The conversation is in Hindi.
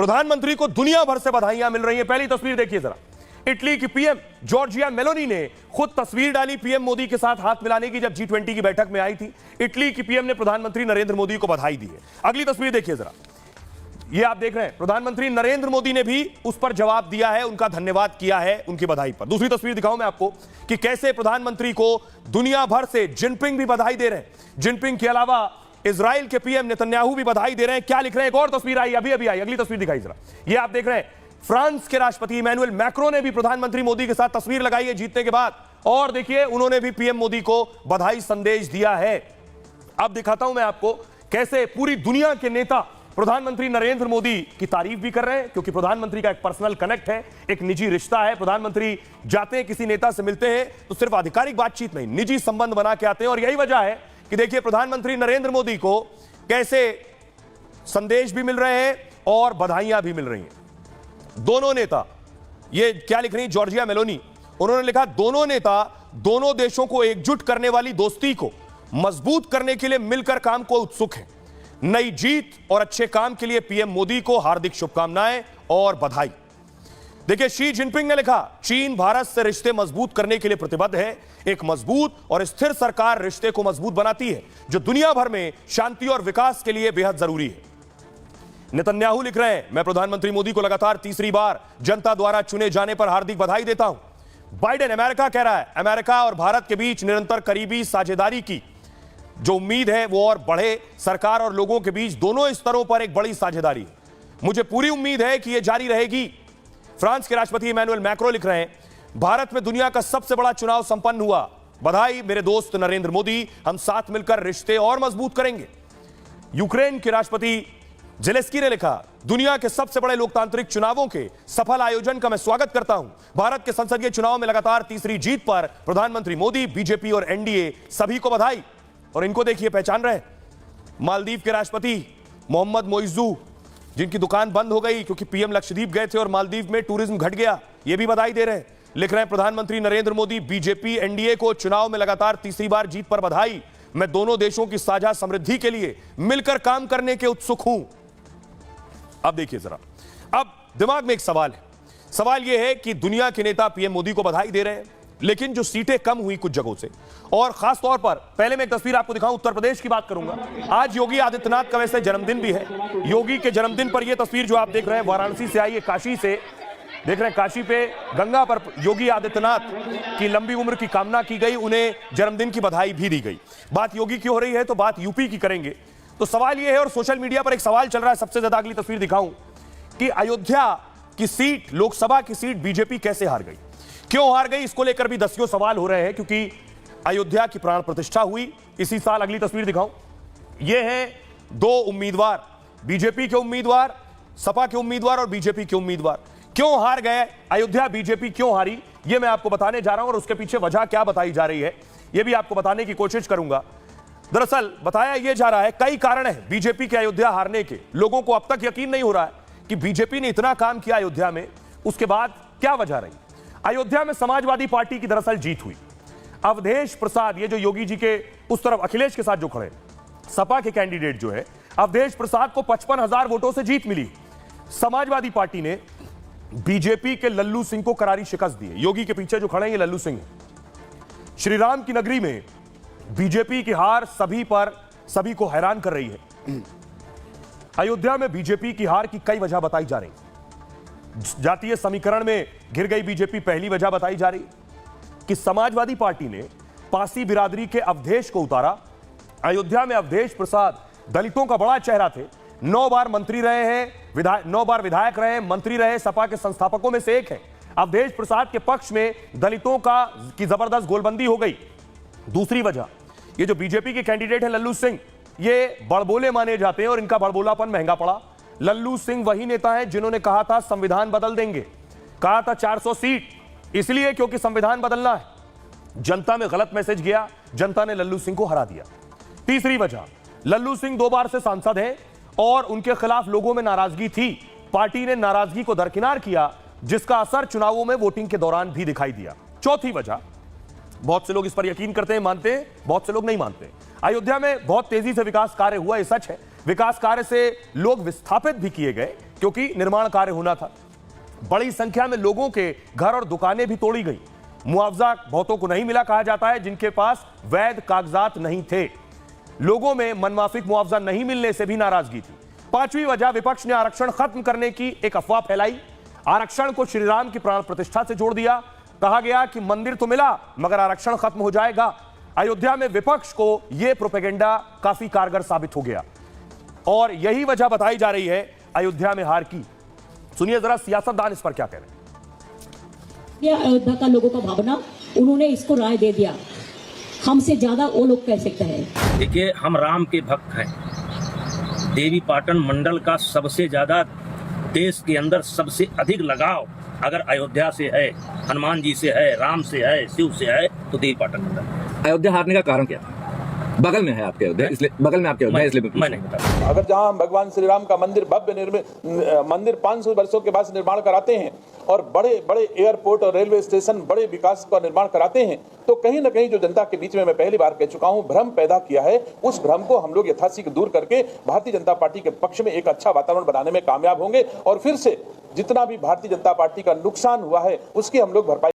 प्रधानमंत्री को दुनिया भर से बधाइयां मिल रही हैं। पहली तस्वीर देखिए जरा, इटली की पीएम जॉर्जिया मेलोनी ने खुद तस्वीर डाली पीएम मोदी के साथ हाथ मिलाने की, जब G20 की बैठक में आई थी। इटली की पीएम ने प्रधानमंत्री नरेंद्र मोदी को बधाई दी है। अगली तस्वीर देखिए जरा, ये आप देख रहे हैं, प्रधानमंत्री नरेंद्र मोदी ने भी उस पर जवाब दिया है, उनका धन्यवाद किया है उनकी बधाई पर। दूसरी तस्वीर दिखाऊं मैं आपको कि कैसे प्रधानमंत्री को दुनिया भर से जिनपिंग भी बधाई दे रहे हैं। जिनपिंग के अलावा इजराइल के पीएम नेतन्याहू भी बधाई दे रहे हैं। क्या लिख रहे हैं, एक और तस्वीर आई, अभी आई, अगली तस्वीर दिखाई जरा, ये आप देख रहे हैं, फ्रांस के राष्ट्रपति इमैनुअल मैक्रो ने भी प्रधानमंत्री मोदी के साथ तस्वीर लगाई है जीतने के बाद, और देखिए उन्होंने भी पीएम मोदी को बधाई संदेश दिया है। अब दिखाता हूं मैं आपको कैसे पूरी दुनिया के नेता प्रधानमंत्री नरेंद्र मोदी की तारीफ भी कर रहे हैं, क्योंकि प्रधानमंत्री का एक पर्सनल कनेक्ट है, एक निजी रिश्ता है। प्रधानमंत्री जाते हैं किसी नेता से मिलते हैं तो सिर्फ आधिकारिक बातचीत नहीं, निजी संबंध बना के आते हैं। और यही वजह है कि देखिए प्रधानमंत्री नरेंद्र मोदी को कैसे संदेश भी मिल रहे हैं और बधाइयां भी मिल रही हैं। दोनों नेता, ये क्या लिख रही जॉर्जिया मेलोनी, उन्होंने लिखा, दोनों नेता दोनों देशों को एकजुट करने वाली दोस्ती को मजबूत करने के लिए मिलकर काम को उत्सुक हैं। नई जीत और अच्छे काम के लिए पीएम मोदी को हार्दिक शुभकामनाएं और बधाई। देखिए शी जिनपिंग ने लिखा, चीन भारत से रिश्ते मजबूत करने के लिए प्रतिबद्ध है। एक मजबूत और स्थिर सरकार रिश्ते को मजबूत बनाती है, जो दुनिया भर में शांति और विकास के लिए बेहद जरूरी है। नेतन्याहू लिख रहे हैं, मैं प्रधानमंत्री मोदी को लगातार तीसरी बार जनता द्वारा चुने जाने पर हार्दिक बधाई देता हूं। बाइडेन अमेरिका कह रहा है, अमेरिका और भारत के बीच निरंतर करीबी साझेदारी की जो उम्मीद है वो और बढ़े। सरकार और लोगों के बीच दोनों स्तरों पर एक बड़ी साझेदारी है, मुझे पूरी उम्मीद है कि यह जारी रहेगी। फ्रांस के राष्ट्रपति इमैनुअल मैक्रो लिख रहे हैं, भारत में दुनिया का सबसे बड़ा चुनाव संपन्न हुआ, बधाई मेरे दोस्त नरेंद्र मोदी, हम साथ मिलकर रिश्ते और मजबूत करेंगे। यूक्रेन के राष्ट्रपति जेलेस्की ने लिखा, दुनिया के सबसे बड़े लोकतांत्रिक चुनावों के सफल आयोजन का मैं स्वागत करता हूं। भारत के संसदीय चुनाव में लगातार तीसरी जीत पर प्रधानमंत्री मोदी, बीजेपी और एनडीए सभी को बधाई। और इनको देखिए, पहचान रहे, मालदीव के राष्ट्रपति मोहम्मद मोइजू, जिनकी दुकान बंद हो गई क्योंकि पीएम लक्षद्वीप गए थे और मालदीव में टूरिज्म घट गया, ये भी बधाई दे रहे हैं। लिख रहे हैं, प्रधानमंत्री नरेंद्र मोदी, बीजेपी एनडीए को चुनाव में लगातार तीसरी बार जीत पर बधाई। मैं दोनों देशों की साझा समृद्धि के लिए मिलकर काम करने के उत्सुक हूं। अब देखिए जरा, अब दिमाग में एक सवाल है, सवाल यह है कि दुनिया के नेता पीएम मोदी को बधाई दे रहे हैं, लेकिन जो सीटें कम हुई कुछ जगहों से, और खास तौर पर पहले मैं एक तस्वीर आपको दिखाऊं, उत्तर प्रदेश की बात करूंगा। आज योगी आदित्यनाथ का वैसे जन्मदिन भी है। योगी के जन्मदिन पर यह तस्वीर जो आप देख रहे हैं वाराणसी से आई है, काशी से देख रहे हैं, काशी पे गंगा पर योगी आदित्यनाथ की लंबी उम्र की कामना की गई, उन्हें जन्मदिन की बधाई भी दी गई। बात योगी की हो रही है तो बात यूपी की करेंगे। तो सवाल यह है, और सोशल मीडिया पर एक सवाल चल रहा है सबसे ज्यादा, अगली तस्वीर दिखाऊं, कि अयोध्या की सीट, लोकसभा की सीट बीजेपी कैसे हार गई, क्यों हार गई, इसको लेकर भी दसियों सवाल हो रहे हैं, क्योंकि अयोध्या की प्राण प्रतिष्ठा हुई इसी साल। अगली तस्वीर दिखाऊं, ये हैं दो उम्मीदवार, बीजेपी के उम्मीदवार, सपा के उम्मीदवार और बीजेपी के उम्मीदवार। क्यों हार गए अयोध्या, बीजेपी क्यों हारी, यह मैं आपको बताने जा रहा हूं, और उसके पीछे वजह क्या बताई जा रही है यह भी आपको बताने की कोशिश करूंगा। दरअसल बताया यह जा रहा है, कई कारण है बीजेपी के अयोध्या हारने के। लोगों को अब तक यकीन नहीं हो रहा है कि बीजेपी ने इतना काम किया अयोध्या में, उसके बाद क्या वजह रही। अयोध्या में समाजवादी पार्टी की दरअसल जीत हुई। अवधेश प्रसाद, ये जो योगी जी के उस तरफ अखिलेश के साथ जो खड़े, सपा के कैंडिडेट जो है अवधेश प्रसाद को 55,000 वोटों से जीत मिली। समाजवादी पार्टी ने बीजेपी के लल्लू सिंह को करारी शिकस्त दी है। योगी के पीछे जो खड़े हैं ये लल्लू सिंह है। श्री राम की नगरी में बीजेपी की हार सभी को हैरान कर रही है। अयोध्या में बीजेपी की हार की कई वजह बताई जा रही। जातीय समीकरण में घिर गई बीजेपी पहली वजह बताई जा रही कि समाजवादी पार्टी ने पासी बिरादरी के अवधेश को उतारा। अयोध्या में अवधेश प्रसाद दलितों का बड़ा चेहरा थे, 9 बार मंत्री रहे हैं, 9 बार विधायक रहे, मंत्री रहे, सपा के संस्थापकों में से एक है। अवधेश प्रसाद के पक्ष में दलितों की जबरदस्त गोलबंदी हो गई। दूसरी वजह, ये जो बीजेपी के कैंडिडेट हैं लल्लू सिंह, ये बड़बोले माने जाते हैं और इनका बड़बोलापन महंगा पड़ा। लल्लू सिंह वही नेता हैं जिन्होंने कहा था संविधान बदल देंगे, कहा था 400 सीट, इसलिए क्योंकि संविधान बदलना है। जनता में गलत मैसेज गया, जनता ने लल्लू सिंह को हरा दिया। तीसरी वजह, लल्लू सिंह 2 बार से सांसद हैं और उनके खिलाफ लोगों में नाराजगी थी। पार्टी ने नाराजगी को दरकिनार किया, जिसका असर चुनावों में वोटिंग के दौरान भी दिखाई दिया। चौथी वजह, बहुत से लोग इस पर यकीन करते हैं, मानते हैं, बहुत से लोग नहीं मानते। अयोध्या में बहुत तेजी से विकास कार्य हुआ, यह सच है। विकास कार्य से लोग विस्थापित भी किए गए, क्योंकि निर्माण कार्य होना था। बड़ी संख्या में लोगों के घर और दुकानें भी तोड़ी गई। मुआवजा बहुतों को नहीं मिला, कहा जाता है जिनके पास वैध कागजात नहीं थे। लोगों में मनमाफिक मुआवजा नहीं मिलने से भी नाराजगी थी। पांचवी वजह, विपक्ष ने आरक्षण खत्म करने की एक अफवाह फैलाई। आरक्षण को श्रीराम की प्राण प्रतिष्ठा से जोड़ दिया। कहा गया कि मंदिर तो मिला मगर आरक्षण खत्म हो जाएगा। अयोध्या में विपक्ष को यह प्रोपेगेंडा काफी कारगर साबित हो गया और यही वजह बताई जा रही है अयोध्या में हार की। सुनिए जरा सियासतदान इस पर क्या कह रहे हैं। अयोध्या का लोगों का भावना, उन्होंने इसको राय दे दिया। हमसे ज्यादा वो लोग कह सकते हैं। देखिए, हम राम के भक्त हैं। देवी पाटन मंडल का सबसे ज्यादा देश के अंदर सबसे अधिक लगाव अगर अयोध्या से है, हनुमान जी से है, राम से है, शिव से है, तो देवी पाटन मंडल। अयोध्या हारने का कारण क्या? बगल में है आपके अयोध्या, इसलिए बगल में आपके अयोध्या, इसलिए मैं नहीं बता। अगर जहां भगवान श्री राम का मंदिर भव्य मंदिर 500 वर्षों के बाद निर्माण कराते हैं और बड़े बड़े एयरपोर्ट और रेलवे स्टेशन, बड़े विकास का निर्माण कराते हैं, तो कहीं न कहीं जो जनता के बीच में मैं पहली बार कह चुका हूं, भ्रम पैदा किया है, उस भ्रम को हम लोग यथाशीघ्र दूर करके भारतीय जनता पार्टी के पक्ष में एक अच्छा वातावरण बनाने में कामयाब होंगे और फिर से जितना भी भारतीय जनता पार्टी का नुकसान हुआ है उसकी हम लोग भरपाई